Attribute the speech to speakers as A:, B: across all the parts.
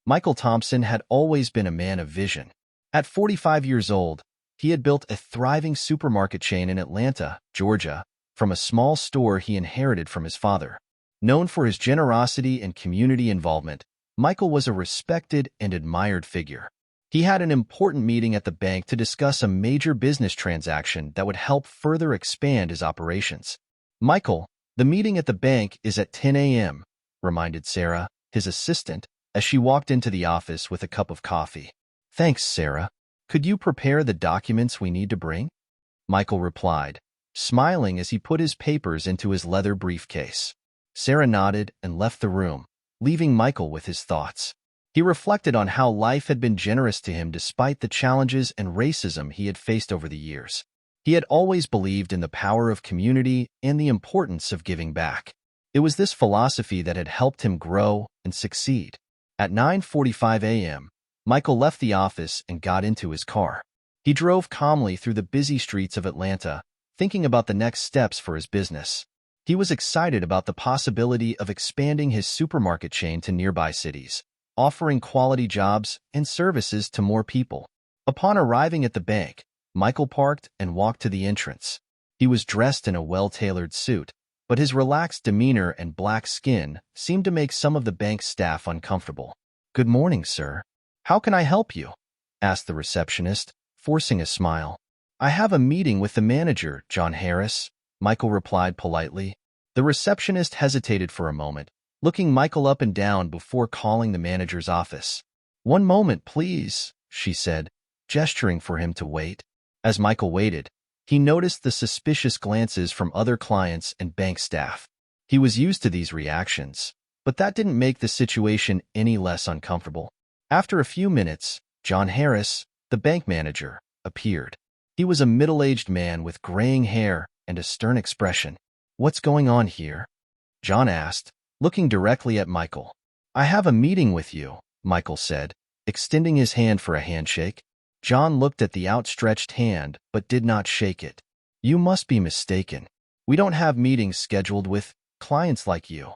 A: Michael Thompson had always been a man of vision. At 45 years old, he had built a thriving supermarket chain in Atlanta, Georgia, from a small store he inherited from his father. Known for his generosity and community involvement, Michael was a respected and admired figure. He had an important meeting at the bank to discuss a major business transaction that would help further expand his operations. "Michael, the meeting at the bank is at 10 a.m., reminded Sarah, his assistant, as she walked into the office with a cup of coffee. "Thanks, Sarah. Could you prepare the documents we need to bring?" Michael replied, smiling as he put his papers into his leather briefcase. Sarah nodded and left the room, leaving Michael with his thoughts. He reflected on how life had been generous to him despite the challenges and racism he had faced over the years. He had always believed in the power of community and the importance of giving back. It was this philosophy that had helped him grow and succeed. At 9:45 a.m., Michael left the office and got into his car. He drove calmly through the busy streets of Atlanta, thinking about the next steps for his business. He was excited about the possibility of expanding his supermarket chain to nearby cities, offering quality jobs and services to more people. Upon arriving at the bank, Michael parked and walked to the entrance. He was dressed in a well-tailored suit, but his relaxed demeanor and black skin seemed to make some of the bank's staff uncomfortable. "Good morning, sir. How can I help you?" asked the receptionist, forcing a smile. "I have a meeting with the manager, John Harris," Michael replied politely. The receptionist hesitated for a moment, looking Michael up and down before calling the manager's office. "One moment, please," she said, gesturing for him to wait. As Michael waited, he noticed the suspicious glances from other clients and bank staff. He was used to these reactions, but that didn't make the situation any less uncomfortable. After a few minutes, John Harris, the bank manager, appeared. He was a middle-aged man with graying hair and a stern expression. "What's going on here?" John asked, looking directly at Michael. "I have a meeting with you," Michael said, extending his hand for a handshake. John looked at the outstretched hand but did not shake it. "You must be mistaken. We don't have meetings scheduled with clients like you."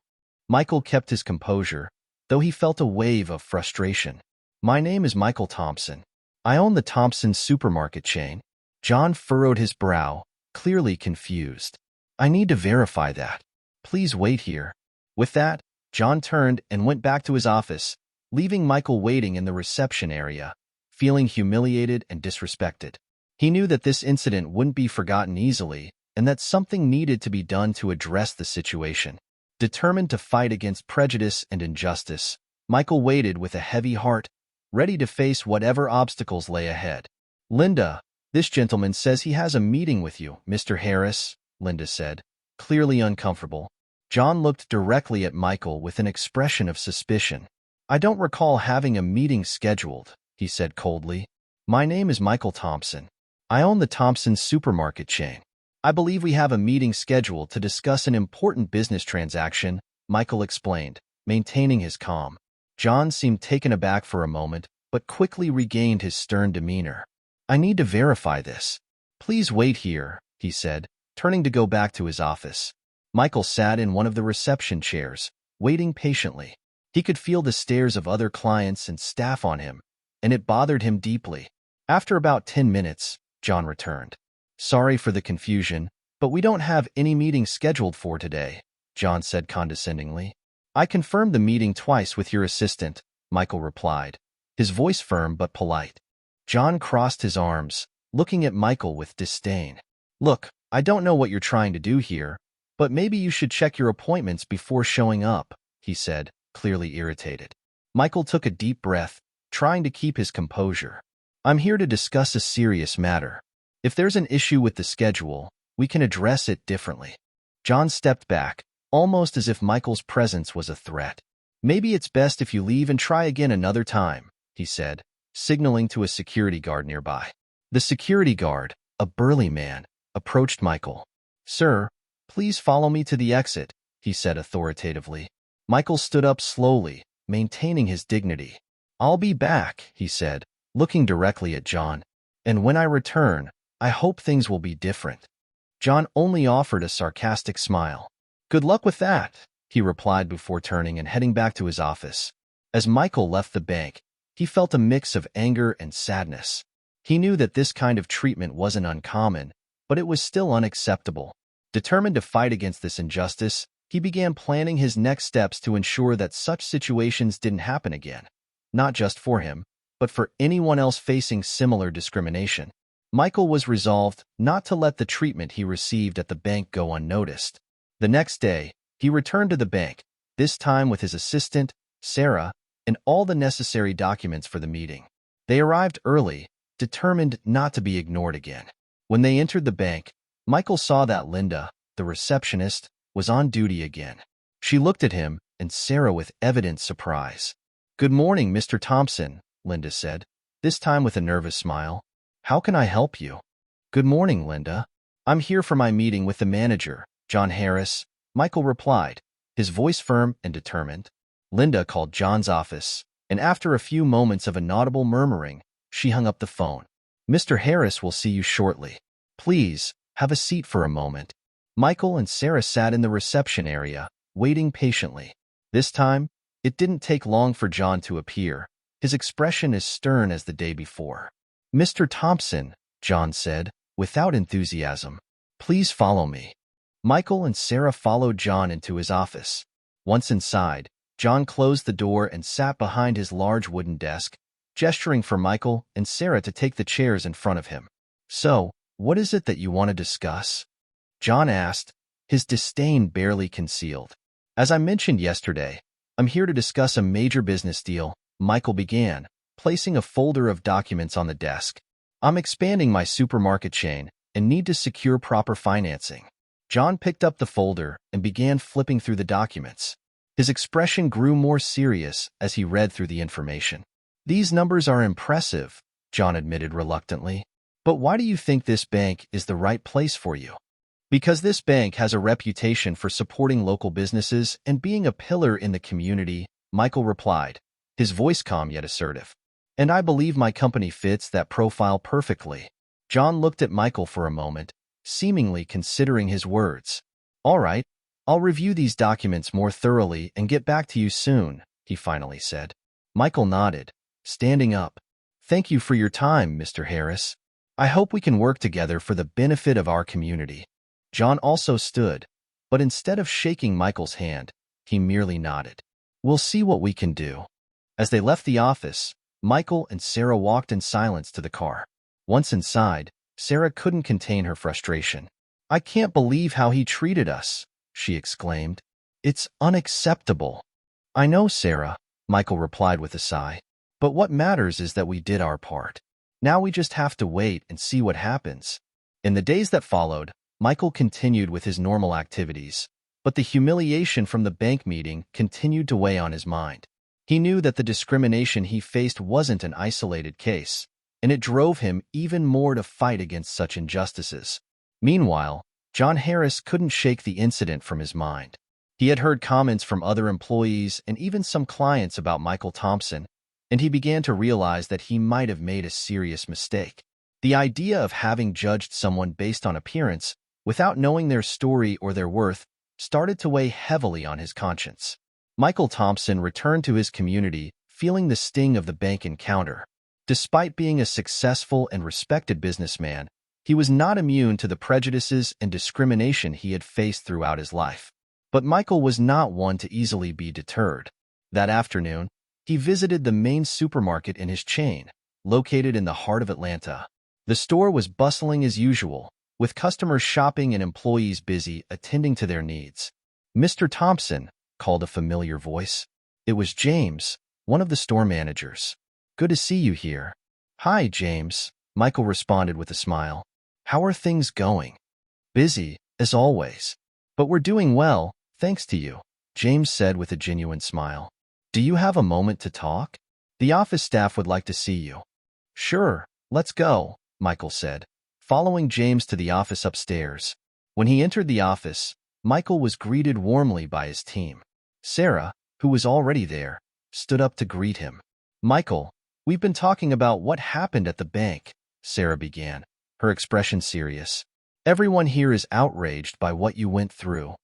A: Michael kept his composure, though he felt a wave of frustration. "My name is Michael Thompson. I own the Thompson supermarket chain." John furrowed his brow, clearly confused. "I need to verify that. Please wait here." With that, John turned and went back to his office, leaving Michael waiting in the reception area, feeling humiliated and disrespected. He knew that this incident wouldn't be forgotten easily and that something needed to be done to address the situation. Determined to fight against prejudice and injustice, Michael waited with a heavy heart, ready to face whatever obstacles lay ahead. "Linda, this gentleman says he has a meeting with you, Mr. Harris," Linda said, clearly uncomfortable. John looked directly at Michael with an expression of suspicion. "I don't recall having a meeting scheduled," he said coldly. "My name is Michael Thompson. I own the Thompson supermarket chain. I believe we have a meeting scheduled to discuss an important business transaction," Michael explained, maintaining his calm. John seemed taken aback for a moment, but quickly regained his stern demeanor. "I need to verify this. Please wait here," he said, turning to go back to his office. Michael sat in one of the reception chairs, waiting patiently. He could feel the stares of other clients and staff on him, and it bothered him deeply. After about 10 minutes, John returned. "Sorry for the confusion, but we don't have any meeting scheduled for today," John said condescendingly. "I confirmed the meeting twice with your assistant," Michael replied, his voice firm but polite. John crossed his arms, looking at Michael with disdain. "Look, I don't know what you're trying to do here, but maybe you should check your appointments before showing up," he said, clearly irritated. Michael took a deep breath, trying to keep his composure. "I'm here to discuss a serious matter. If there's an issue with the schedule, we can address it differently." John stepped back, almost as if Michael's presence was a threat. "Maybe it's best if you leave and try again another time," he said, signaling to a security guard nearby. The security guard, a burly man, approached Michael. "Sir, please follow me to the exit," he said authoritatively. Michael stood up slowly, maintaining his dignity. "I'll be back," he said, looking directly at John. "And when I return, I hope things will be different." John only offered a sarcastic smile. "Good luck with that," he replied before turning and heading back to his office. As Michael left the bank, he felt a mix of anger and sadness. He knew that this kind of treatment wasn't uncommon, but it was still unacceptable. Determined to fight against this injustice, he began planning his next steps to ensure that such situations didn't happen again, not just for him, but for anyone else facing similar discrimination. Michael was resolved not to let the treatment he received at the bank go unnoticed. The next day, he returned to the bank, this time with his assistant, Sarah, and all the necessary documents for the meeting. They arrived early, determined not to be ignored again. When they entered the bank, Michael saw that Linda, the receptionist, was on duty again. She looked at him and Sarah with evident surprise. "Good morning, Mr. Thompson," Linda said, this time with a nervous smile. "How can I help you?" "Good morning, Linda. I'm here for my meeting with the manager, John Harris," Michael replied, his voice firm and determined. Linda called John's office, and after a few moments of inaudible murmuring, she hung up the phone. "Mr. Harris will see you shortly. Please, have a seat for a moment." Michael and Sarah sat in the reception area, waiting patiently. This time, it didn't take long for John to appear, his expression as stern as the day before. "Mr. Thompson," John said, without enthusiasm, "please follow me." Michael and Sarah followed John into his office. Once inside, John closed the door and sat behind his large wooden desk, gesturing for Michael and Sarah to take the chairs in front of him. "So, what is it that you want to discuss?" John asked, his disdain barely concealed. "As I mentioned yesterday, I'm here to discuss a major business deal," Michael began, placing a folder of documents on the desk. "I'm expanding my supermarket chain and need to secure proper financing." John picked up the folder and began flipping through the documents. His expression grew more serious as he read through the information. "These numbers are impressive," John admitted reluctantly. "But why do you think this bank is the right place for you?" "Because this bank has a reputation for supporting local businesses and being a pillar in the community," Michael replied, his voice calm yet assertive. "And I believe my company fits that profile perfectly." John looked at Michael for a moment, seemingly considering his words. "All right, I'll review these documents more thoroughly and get back to you soon," he finally said. Michael nodded, standing up. "Thank you for your time, Mr. Harris. I hope we can work together for the benefit of our community." John also stood, but instead of shaking Michael's hand, he merely nodded. "We'll see what we can do." As they left the office, Michael and Sarah walked in silence to the car. Once inside, Sarah couldn't contain her frustration. "I can't believe how he treated us," she exclaimed. "It's unacceptable." "I know, Sarah," Michael replied with a sigh. "But what matters is that we did our part. Now we just have to wait and see what happens." In the days that followed, Michael continued with his normal activities, but the humiliation from the bank meeting continued to weigh on his mind. He knew that the discrimination he faced wasn't an isolated case, and it drove him even more to fight against such injustices. Meanwhile, John Harris couldn't shake the incident from his mind. He had heard comments from other employees and even some clients about Michael Thompson, and he began to realize that he might have made a serious mistake. The idea of having judged someone based on appearance, without knowing their story or their worth, started to weigh heavily on his conscience. Michael Thompson returned to his community, feeling the sting of the bank encounter. Despite being a successful and respected businessman, he was not immune to the prejudices and discrimination he had faced throughout his life. But Michael was not one to easily be deterred. That afternoon, he visited the main supermarket in his chain, located in the heart of Atlanta. The store was bustling as usual, with customers shopping and employees busy attending to their needs. "Mr. Thompson," called a familiar voice. It was James, one of the store managers. "Good to see you here." "Hi, James," Michael responded with a smile. "How are things going?" "Busy, as always. But we're doing well, thanks to you," James said with a genuine smile. "Do you have a moment to talk? The office staff would like to see you." "Sure, let's go," Michael said, following James to the office upstairs. When he entered the office, Michael was greeted warmly by his team. Sarah, who was already there, stood up to greet him. "Michael, we've been talking about what happened at the bank," Sarah began, her expression serious. "Everyone here is outraged by what you went through."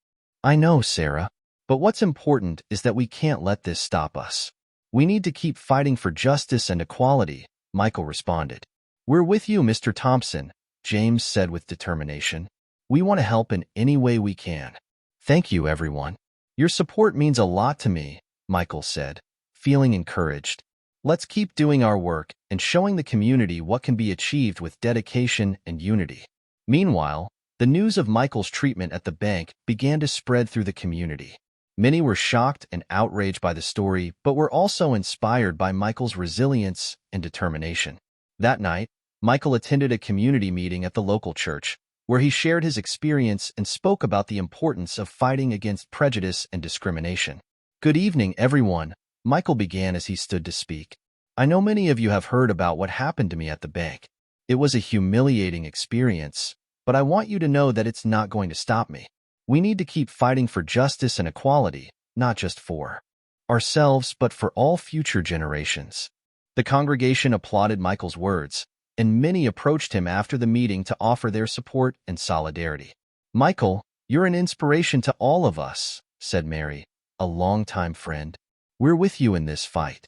A: "I know, Sarah, but what's important is that we can't let this stop us. We need to keep fighting for justice and equality, Michael responded. We're with you, Mr. Thompson, James said with determination. We want to help in any way we can. Thank you, everyone. Your support means a lot to me, Michael said, feeling encouraged. Let's keep doing our work and showing the community what can be achieved with dedication and unity. Meanwhile, the news of Michael's treatment at the bank began to spread through the community. Many were shocked and outraged by the story, but were also inspired by Michael's resilience and determination. That night, Michael attended a community meeting at the local church, where he shared his experience and spoke about the importance of fighting against prejudice and discrimination. Good evening, everyone, Michael began as he stood to speak. I know many of you have heard about what happened to me at the bank. It was a humiliating experience, but I want you to know that it's not going to stop me. We need to keep fighting for justice and equality, not just for ourselves, but for all future generations. The congregation applauded Michael's words, and many approached him after the meeting to offer their support and solidarity. Michael, you're an inspiration to all of us, said Mary, a longtime friend. We're with you in this fight.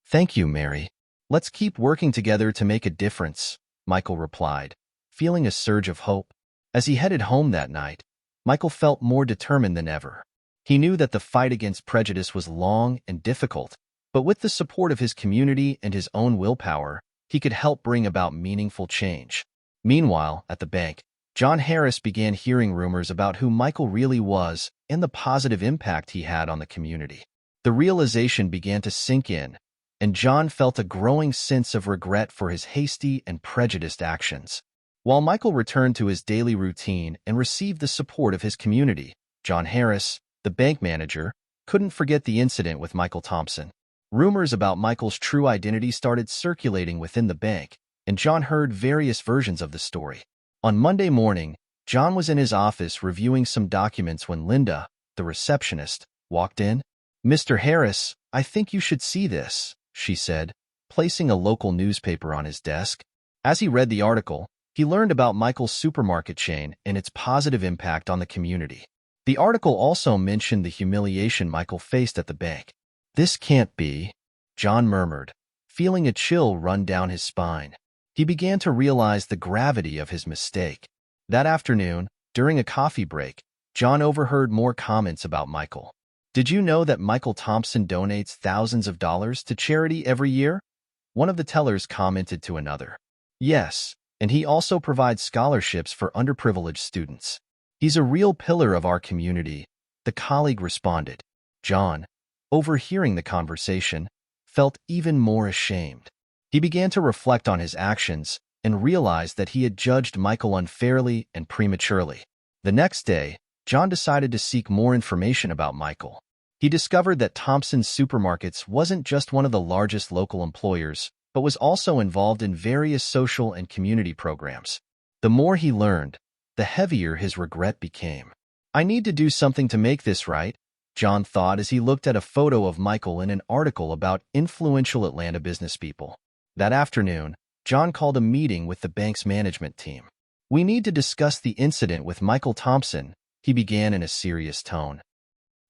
A: Thank you, Mary. Let's keep working together to make a difference, Michael replied, feeling a surge of hope. As he headed home that night, Michael felt more determined than ever. He knew that the fight against prejudice was long and difficult, but with the support of his community and his own willpower, he could help bring about meaningful change. Meanwhile, at the bank, John Harris began hearing rumors about who Michael really was and the positive impact he had on the community. The realization began to sink in, and John felt a growing sense of regret for his hasty and prejudiced actions. While Michael returned to his daily routine and received the support of his community, John Harris, the bank manager, couldn't forget the incident with Michael Thompson. Rumors about Michael's true identity started circulating within the bank, and John heard various versions of the story. On Monday morning, John was in his office reviewing some documents when Linda, the receptionist, walked in. Mr. Harris, I think you should see this, she said, placing a local newspaper on his desk. As he read the article, he learned about Michael's supermarket chain and its positive impact on the community. The article also mentioned the humiliation Michael faced at the bank. This can't be, John murmured, feeling a chill run down his spine. He began to realize the gravity of his mistake. That afternoon, during a coffee break, John overheard more comments about Michael. Did you know that Michael Thompson donates thousands of dollars to charity every year? One of the tellers commented to another. Yes, and he also provides scholarships for underprivileged students. He's a real pillar of our community, the colleague responded. John, overhearing the conversation, felt even more ashamed. He began to reflect on his actions and realized that he had judged Michael unfairly and prematurely. The next day, John decided to seek more information about Michael. He discovered that Thompson's Supermarkets wasn't just one of the largest local employers, but was also involved in various social and community programs. The more he learned, the heavier his regret became. I need to do something to make this right, John thought as he looked at a photo of Michael in an article about influential Atlanta businesspeople. That afternoon, John called a meeting with the bank's management team. We need to discuss the incident with Michael Thompson, he began in a serious tone.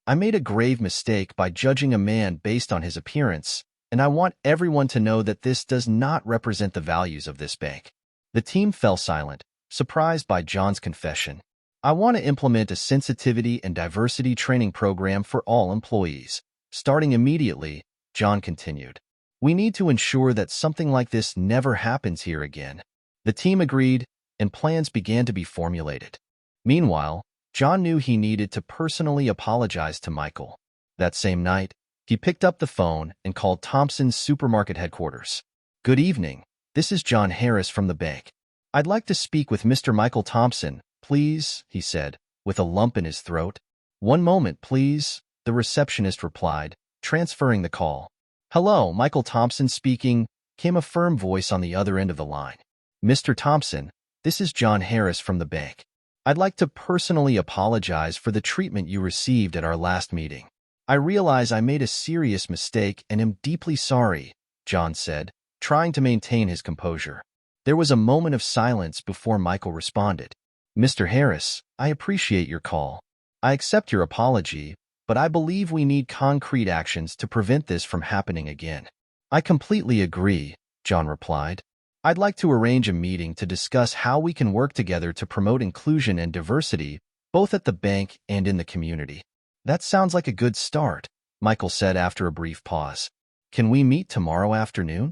A: I made a grave mistake by judging a man based on his appearance, and I want everyone to know that this does not represent the values of this bank. The team fell silent, surprised by John's confession. I want to implement a sensitivity and diversity training program for all employees. Starting immediately, John continued. We need to ensure that something like this never happens here again. The team agreed, and plans began to be formulated. Meanwhile, John knew he needed to personally apologize to Michael. That same night, he picked up the phone and called Thompson's supermarket headquarters. Good evening, this is John Harris from the bank. I'd like to speak with Mr. Michael Thompson, please, he said, with a lump in his throat. One moment, please, the receptionist replied, transferring the call. Hello, Michael Thompson speaking, came a firm voice on the other end of the line. Mr. Thompson, this is John Harris from the bank. I'd like to personally apologize for the treatment you received at our last meeting. I realize I made a serious mistake and am deeply sorry, John said, trying to maintain his composure. There was a moment of silence before Michael responded. Mr. Harris, I appreciate your call. I accept your apology, but I believe we need concrete actions to prevent this from happening again. I completely agree, John replied. I'd like to arrange a meeting to discuss how we can work together to promote inclusion and diversity, both at the bank and in the community. That sounds like a good start, Michael said after a brief pause. Can we meet tomorrow afternoon?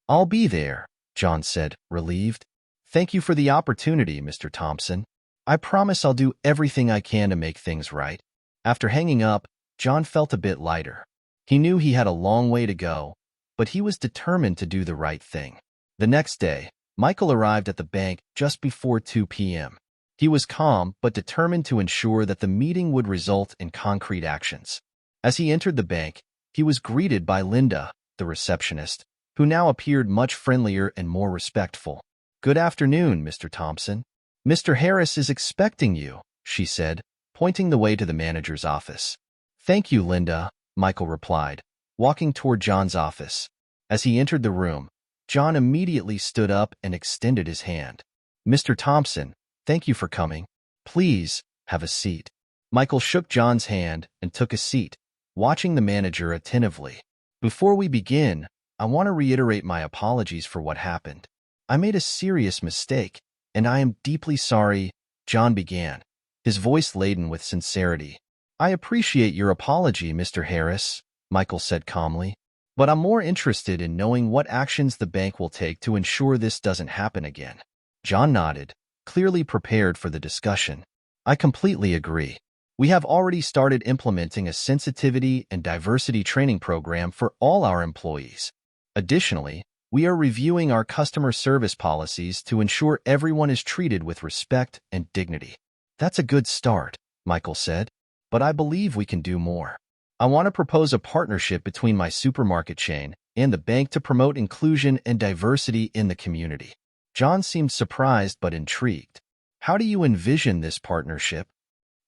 A: I'll be there, John said, relieved. Thank you for the opportunity, Mr. Thompson. I promise I'll do everything I can to make things right. After hanging up, John felt a bit lighter. He knew he had a long way to go, but he was determined to do the right thing. The next day, Michael arrived at the bank just before 2 p.m. He was calm but determined to ensure that the meeting would result in concrete actions. As he entered the bank, he was greeted by Linda, the receptionist, who now appeared much friendlier and more respectful. Good afternoon, Mr. Thompson. Mr. Harris is expecting you, she said, pointing the way to the manager's office. Thank you, Linda, Michael replied, walking toward John's office. As he entered the room, John immediately stood up and extended his hand. Mr. Thompson, thank you for coming. Please, have a seat. Michael shook John's hand and took a seat, watching the manager attentively. Before we begin, I want to reiterate my apologies for what happened. I made a serious mistake, and I am deeply sorry, John began, his voice laden with sincerity. I appreciate your apology, Mr. Harris, Michael said calmly, but I'm more interested in knowing what actions the bank will take to ensure this doesn't happen again. John nodded, clearly prepared for the discussion. I completely agree. We have already started implementing a sensitivity and diversity training program for all our employees. Additionally, we are reviewing our customer service policies to ensure everyone is treated with respect and dignity. That's a good start, Michael said, but I believe we can do more. I want to propose a partnership between my supermarket chain and the bank to promote inclusion and diversity in the community. John seemed surprised but intrigued. How do you envision this partnership?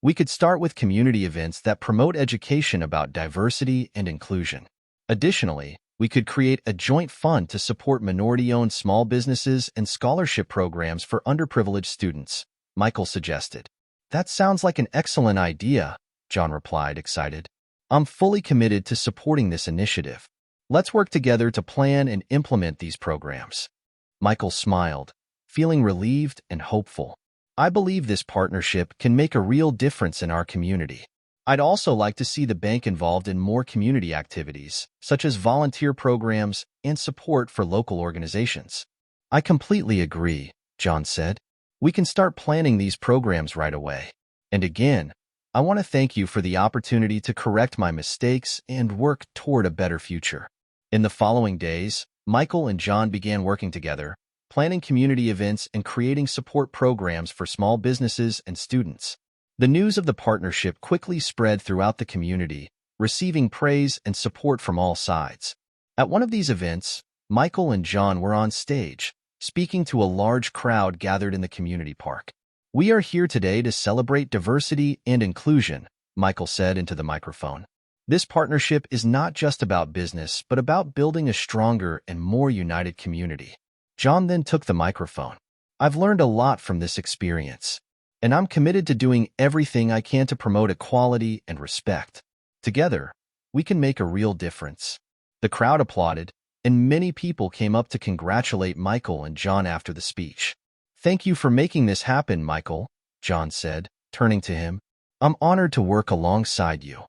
A: We could start with community events that promote education about diversity and inclusion. Additionally, we could create a joint fund to support minority-owned small businesses and scholarship programs for underprivileged students, Michael suggested. That sounds like an excellent idea, John replied, excited. I'm fully committed to supporting this initiative. Let's work together to plan and implement these programs. Michael smiled, feeling relieved and hopeful. I believe this partnership can make a real difference in our community. I'd also like to see the bank involved in more community activities, such as volunteer programs and support for local organizations. I completely agree, John said. We can start planning these programs right away. And again, I want to thank you for the opportunity to correct my mistakes and work toward a better future. In the following days, Michael and John began working together, planning community events and creating support programs for small businesses and students. The news of the partnership quickly spread throughout the community, receiving praise and support from all sides. At one of these events, Michael and John were on stage, speaking to a large crowd gathered in the community park. We are here today to celebrate diversity and inclusion, Michael said into the microphone. This partnership is not just about business, but about building a stronger and more united community. John then took the microphone. I've learned a lot from this experience, and I'm committed to doing everything I can to promote equality and respect. Together, we can make a real difference. The crowd applauded, and many people came up to congratulate Michael and John after the speech. Thank you for making this happen, Michael, John said, turning to him. I'm honored to work alongside you.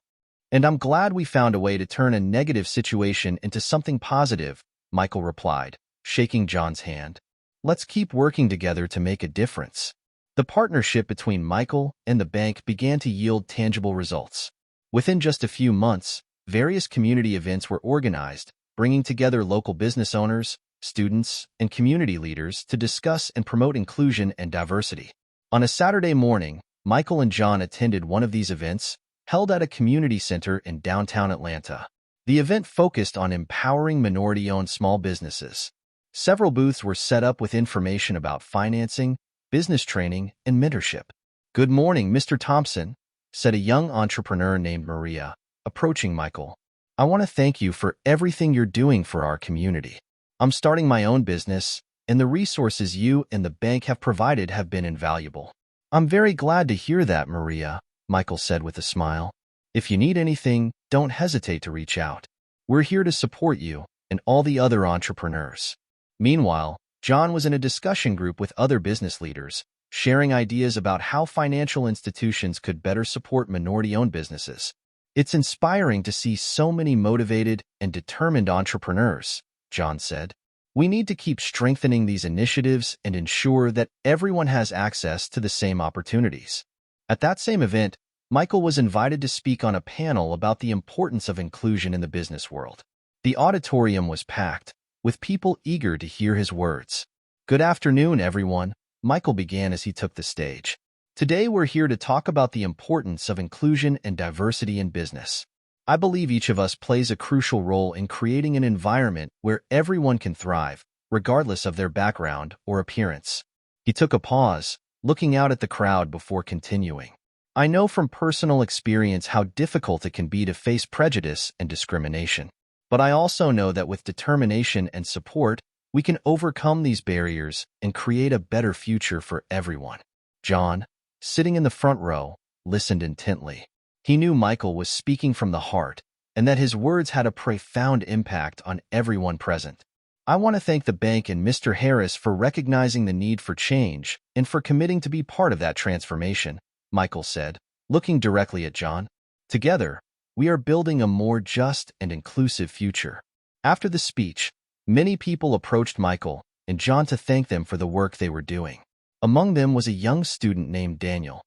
A: And I'm glad we found a way to turn a negative situation into something positive, Michael replied, shaking John's hand. Let's keep working together to make a difference. The partnership between Michael and the bank began to yield tangible results. Within just a few months, various community events were organized, bringing together local business owners, students, and community leaders to discuss and promote inclusion and diversity. On a Saturday morning, Michael and John attended one of these events, held at a community center in downtown Atlanta. The event focused on empowering minority-owned small businesses. Several booths were set up with information about financing, business training, and mentorship. Good morning, Mr. Thompson, said a young entrepreneur named Maria, approaching Michael. I want to thank you for everything you're doing for our community. I'm starting my own business, and the resources you and the bank have provided have been invaluable. I'm very glad to hear that, Maria, Michael said with a smile. If you need anything, don't hesitate to reach out. We're here to support you and all the other entrepreneurs. Meanwhile, John was in a discussion group with other business leaders, sharing ideas about how financial institutions could better support minority-owned businesses. It's inspiring to see so many motivated and determined entrepreneurs, John said. We need to keep strengthening these initiatives and ensure that everyone has access to the same opportunities. At that same event, Michael was invited to speak on a panel about the importance of inclusion in the business world. The auditorium was packed, with people eager to hear his words. Good afternoon, everyone, Michael began as he took the stage. Today we're here to talk about the importance of inclusion and diversity in business. I believe each of us plays a crucial role in creating an environment where everyone can thrive, regardless of their background or appearance. He took a pause, looking out at the crowd before continuing. I know from personal experience how difficult it can be to face prejudice and discrimination. But I also know that with determination and support, we can overcome these barriers and create a better future for everyone. John, sitting in the front row, listened intently. He knew Michael was speaking from the heart and that his words had a profound impact on everyone present. I want to thank the bank and Mr. Harris for recognizing the need for change and for committing to be part of that transformation, Michael said, looking directly at John. Together, we are building a more just and inclusive future. After the speech, many people approached Michael and John to thank them for the work they were doing. Among them was a young student named Daniel.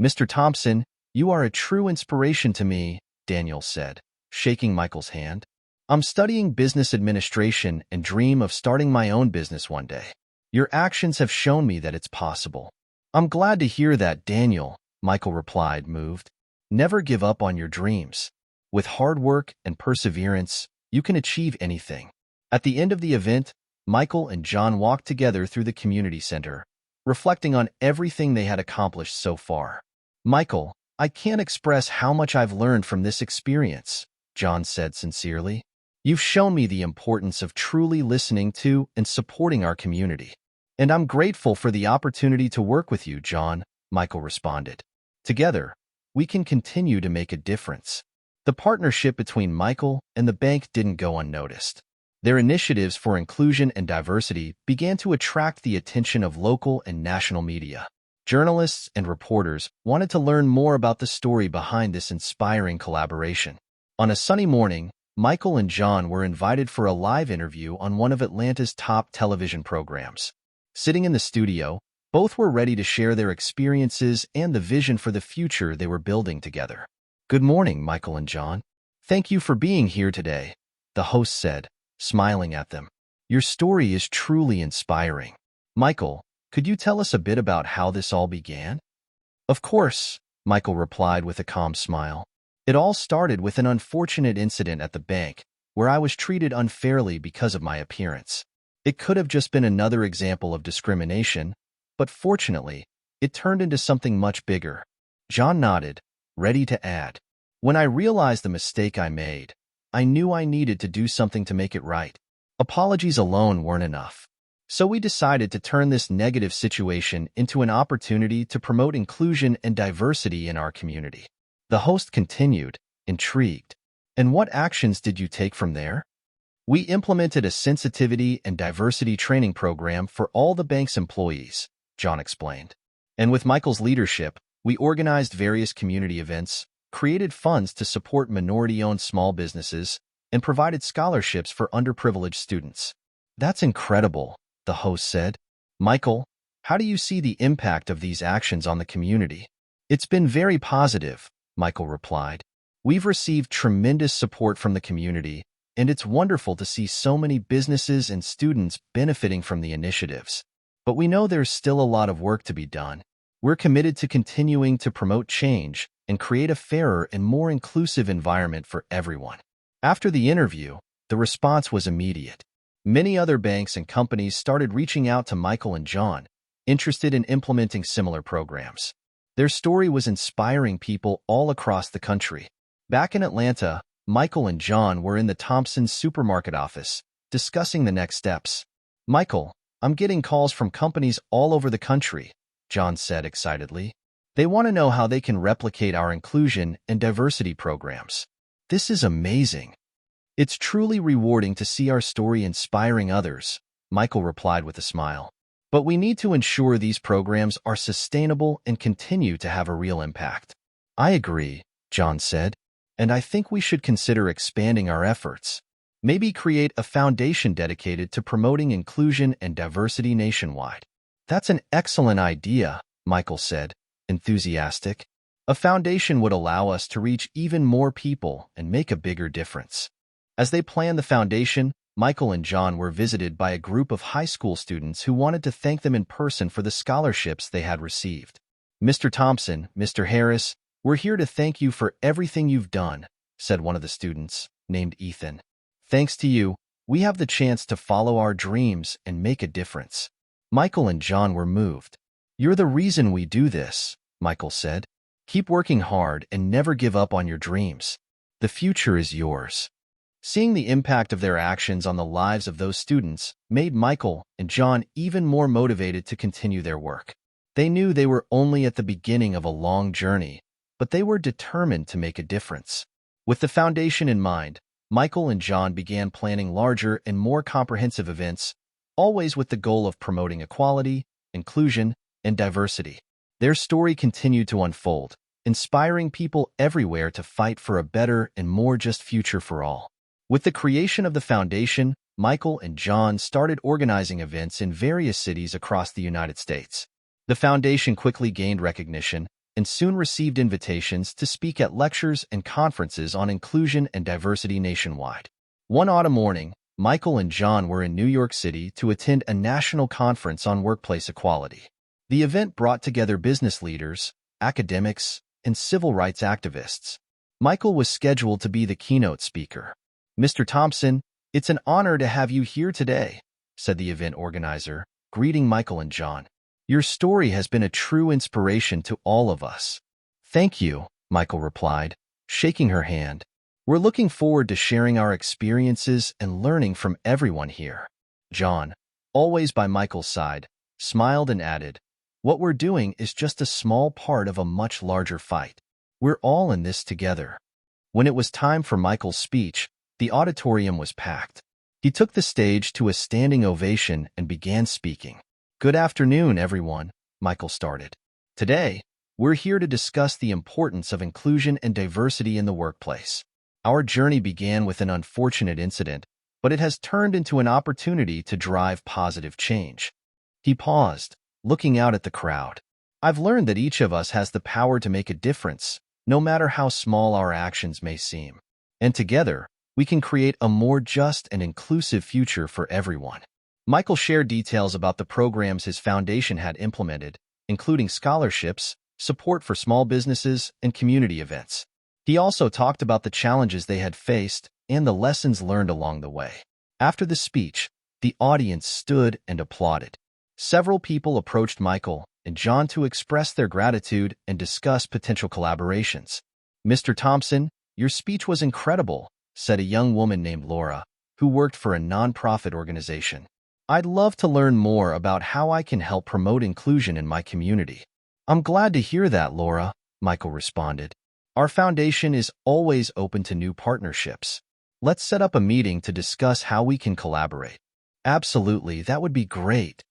A: Mr. Thompson, you are a true inspiration to me, Daniel said, shaking Michael's hand. I'm studying business administration and dream of starting my own business one day. Your actions have shown me that it's possible. I'm glad to hear that, Daniel, Michael replied, moved. Never give up on your dreams. With hard work and perseverance, you can achieve anything. At the end of the event, Michael and John walked together through the community center, reflecting on everything they had accomplished so far. Michael, I can't express how much I've learned from this experience, John said sincerely. You've shown me the importance of truly listening to and supporting our community. And I'm grateful for the opportunity to work with you, John, Michael responded. Together, we can continue to make a difference. The partnership between Michael and the bank didn't go unnoticed. Their initiatives for inclusion and diversity began to attract the attention of local and national media. Journalists and reporters wanted to learn more about the story behind this inspiring collaboration. On a sunny morning, Michael and John were invited for a live interview on one of Atlanta's top television programs. Sitting in the studio, both were ready to share their experiences and the vision for the future they were building together. Good morning, Michael and John. Thank you for being here today, the host said, smiling at them. Your story is truly inspiring. Michael, could you tell us a bit about how this all began? Of course, Michael replied with a calm smile. It all started with an unfortunate incident at the bank, where I was treated unfairly because of my appearance. It could have just been another example of discrimination, but fortunately, it turned into something much bigger. John nodded, ready to add. When I realized the mistake I made, I knew I needed to do something to make it right. Apologies alone weren't enough. So we decided to turn this negative situation into an opportunity to promote inclusion and diversity in our community. The host continued, intrigued. And what actions did you take from there? We implemented a sensitivity and diversity training program for all the bank's employees, John explained. And with Michael's leadership, we organized various community events, created funds to support minority-owned small businesses, and provided scholarships for underprivileged students. That's incredible, the host said. Michael, how do you see the impact of these actions on the community? It's been very positive, Michael replied. We've received tremendous support from the community, and it's wonderful to see so many businesses and students benefiting from the initiatives. But we know there's still a lot of work to be done. We're committed to continuing to promote change and create a fairer and more inclusive environment for everyone. After the interview, the response was immediate. Many other banks and companies started reaching out to Michael and John, interested in implementing similar programs. Their story was inspiring people all across the country. Back in Atlanta, Michael and John were in the Thompson's supermarket office, discussing the next steps. Michael, I'm getting calls from companies all over the country, John said excitedly. They want to know how they can replicate our inclusion and diversity programs. This is amazing. It's truly rewarding to see our story inspiring others, Michael replied with a smile. But we need to ensure these programs are sustainable and continue to have a real impact. I agree, John said, and I think we should consider expanding our efforts. Maybe create a foundation dedicated to promoting inclusion and diversity nationwide. That's an excellent idea, Michael said, enthusiastic. A foundation would allow us to reach even more people and make a bigger difference. As they planned the foundation, Michael and John were visited by a group of high school students who wanted to thank them in person for the scholarships they had received. Mr. Thompson, Mr. Harris, we're here to thank you for everything you've done, said one of the students, named Ethan. Thanks to you, we have the chance to follow our dreams and make a difference. Michael and John were moved. You're the reason we do this, Michael said. Keep working hard and never give up on your dreams. The future is yours. Seeing the impact of their actions on the lives of those students made Michael and John even more motivated to continue their work. They knew they were only at the beginning of a long journey, but they were determined to make a difference. With the foundation in mind, Michael and John began planning larger and more comprehensive events, always with the goal of promoting equality, inclusion, and diversity. Their story continued to unfold, inspiring people everywhere to fight for a better and more just future for all. With the creation of the foundation, Michael and John started organizing events in various cities across the United States. The foundation quickly gained recognition and soon received invitations to speak at lectures and conferences on inclusion and diversity nationwide. One autumn morning, Michael and John were in New York City to attend a national conference on workplace equality. The event brought together business leaders, academics, and civil rights activists. Michael was scheduled to be the keynote speaker. Mr. Thompson, it's an honor to have you here today, said the event organizer, greeting Michael and John. Your story has been a true inspiration to all of us. Thank you, Michael replied, shaking her hand. We're looking forward to sharing our experiences and learning from everyone here. John, always by Michael's side, smiled and added, what we're doing is just a small part of a much larger fight. We're all in this together. When it was time for Michael's speech, the auditorium was packed. He took the stage to a standing ovation and began speaking. Good afternoon, everyone, Michael started. Today, we're here to discuss the importance of inclusion and diversity in the workplace. Our journey began with an unfortunate incident, but it has turned into an opportunity to drive positive change. He paused, looking out at the crowd. I've learned that each of us has the power to make a difference, no matter how small our actions may seem. And together, we can create a more just and inclusive future for everyone. Michael shared details about the programs his foundation had implemented, including scholarships, support for small businesses, and community events. He also talked about the challenges they had faced and the lessons learned along the way. After the speech, the audience stood and applauded. Several people approached Michael and John to express their gratitude and discuss potential collaborations. Mr. Thompson, your speech was incredible, said a young woman named Laura, who worked for a nonprofit organization. I'd love to learn more about how I can help promote inclusion in my community. I'm glad to hear that, Laura, Michael responded. Our foundation is always open to new partnerships. Let's set up a meeting to discuss how we can collaborate. Absolutely, that would be great,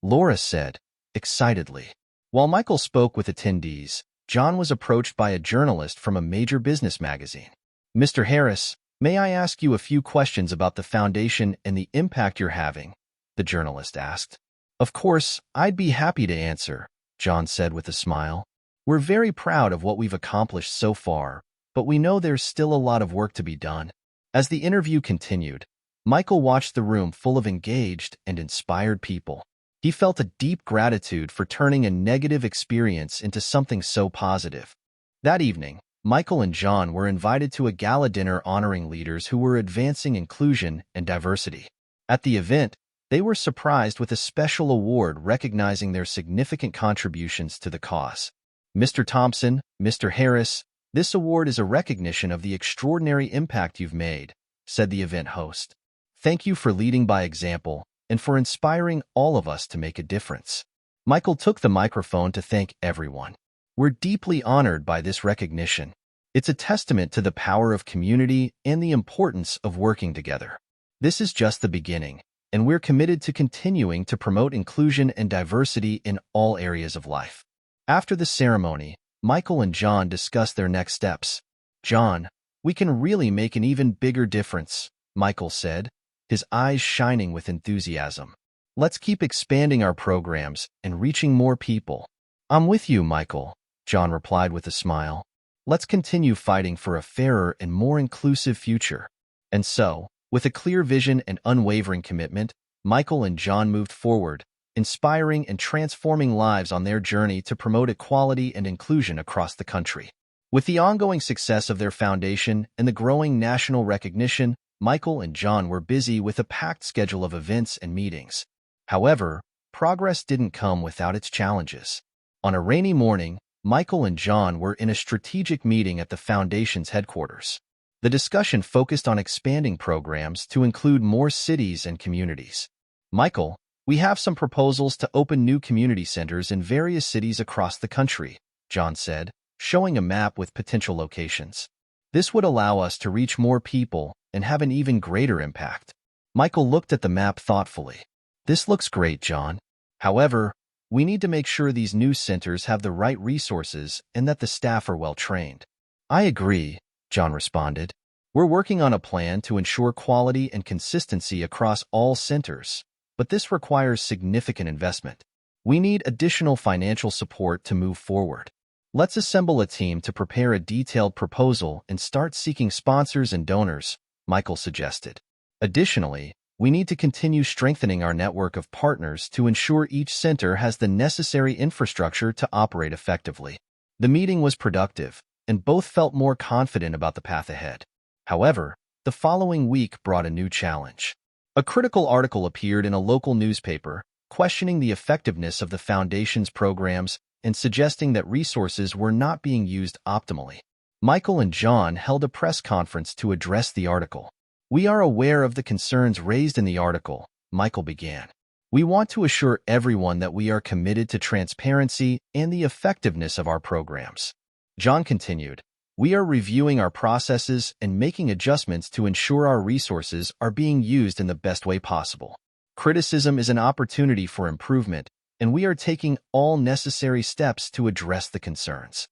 A: Laura said, excitedly. While Michael spoke with attendees, John was approached by a journalist from a major business magazine. Mr. Harris, may I ask you a few questions about the foundation and the impact you're having? The journalist asked. Of course, I'd be happy to answer, John said with a smile. We're very proud of what we've accomplished so far, but we know there's still a lot of work to be done. As the interview continued, Michael watched the room full of engaged and inspired people. He felt a deep gratitude for turning a negative experience into something so positive. That evening, Michael and John were invited to a gala dinner honoring leaders who were advancing inclusion and diversity. At the event, they were surprised with a special award recognizing their significant contributions to the cause. Mr. Thompson, Mr. Harris, this award is a recognition of the extraordinary impact you've made, said the event host. Thank you for leading by example and for inspiring all of us to make a difference. Michael took the microphone to thank everyone. We're deeply honored by this recognition. It's a testament to the power of community and the importance of working together. This is just the beginning, and we're committed to continuing to promote inclusion and diversity in all areas of life. After the ceremony, Michael and John discussed their next steps. "John, we can really make an even bigger difference," Michael said, his eyes shining with enthusiasm. "Let's keep expanding our programs and reaching more people." "I'm with you, Michael," John replied with a smile. "Let's continue fighting for a fairer and more inclusive future." And so, with a clear vision and unwavering commitment, Michael and John moved forward, inspiring and transforming lives on their journey to promote equality and inclusion across the country. With the ongoing success of their foundation and the growing national recognition, Michael and John were busy with a packed schedule of events and meetings. However, progress didn't come without its challenges. On a rainy morning, Michael and John were in a strategic meeting at the Foundation's headquarters. The discussion focused on expanding programs to include more cities and communities. "Michael, we have some proposals to open new community centers in various cities across the country," John said, showing a map with potential locations. "This would allow us to reach more people and have an even greater impact." Michael looked at the map thoughtfully. "This looks great, John. However, we need to make sure these new centers have the right resources and that the staff are well trained." "I agree," John responded. "We're working on a plan to ensure quality and consistency across all centers, but this requires significant investment. We need additional financial support to move forward. Let's assemble a team to prepare a detailed proposal and start seeking sponsors and donors," Michael suggested. "Additionally, we need to continue strengthening our network of partners to ensure each center has the necessary infrastructure to operate effectively." The meeting was productive, and both felt more confident about the path ahead. However, the following week brought a new challenge. A critical article appeared in a local newspaper, questioning the effectiveness of the Foundation's programs and suggesting that resources were not being used optimally. Michael and John held a press conference to address the article. "We are aware of the concerns raised in the article," Michael began. "We want to assure everyone that we are committed to transparency and the effectiveness of our programs." John continued, "We are reviewing our processes and making adjustments to ensure our resources are being used in the best way possible. Criticism is an opportunity for improvement, and we are taking all necessary steps to address the concerns."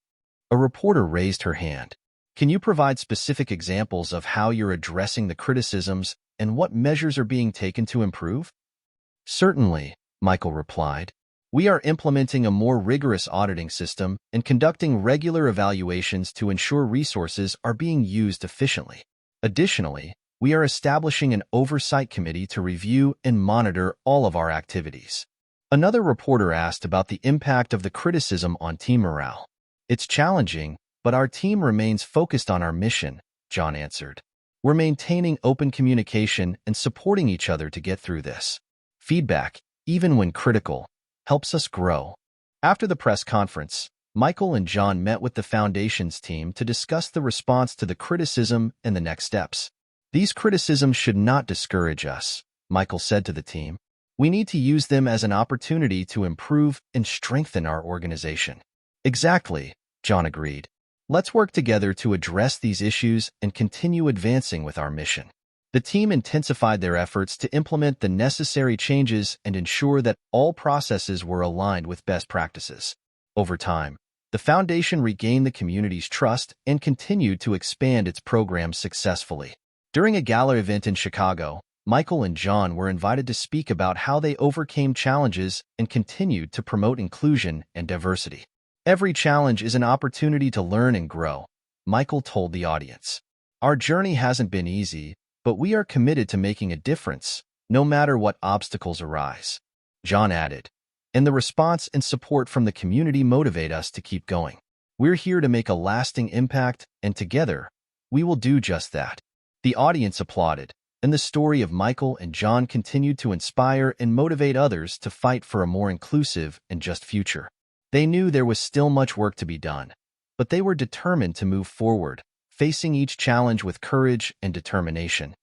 A: A reporter raised her hand. "Can you provide specific examples of how you're addressing the criticisms and what measures are being taken to improve?" "Certainly," Michael replied. "We are implementing a more rigorous auditing system and conducting regular evaluations to ensure resources are being used efficiently. Additionally, we are establishing an oversight committee to review and monitor all of our activities." Another reporter asked about the impact of the criticism on team morale. "It's challenging, but our team remains focused on our mission," John answered. "We're maintaining open communication and supporting each other to get through this. Feedback, even when critical, helps us grow." After the press conference, Michael and John met with the Foundation's team to discuss the response to the criticism and the next steps. "These criticisms should not discourage us," Michael said to the team. "We need to use them as an opportunity to improve and strengthen our organization." "Exactly," John agreed. "Let's work together to address these issues and continue advancing with our mission." The team intensified their efforts to implement the necessary changes and ensure that all processes were aligned with best practices. Over time, the Foundation regained the community's trust and continued to expand its programs successfully. During a gala event in Chicago, Michael and John were invited to speak about how they overcame challenges and continued to promote inclusion and diversity. "Every challenge is an opportunity to learn and grow," Michael told the audience. "Our journey hasn't been easy, but we are committed to making a difference, no matter what obstacles arise." John added, "And the response and support from the community motivate us to keep going. We're here to make a lasting impact, and together, we will do just that." The audience applauded, and the story of Michael and John continued to inspire and motivate others to fight for a more inclusive and just future. They knew there was still much work to be done, but they were determined to move forward, facing each challenge with courage and determination.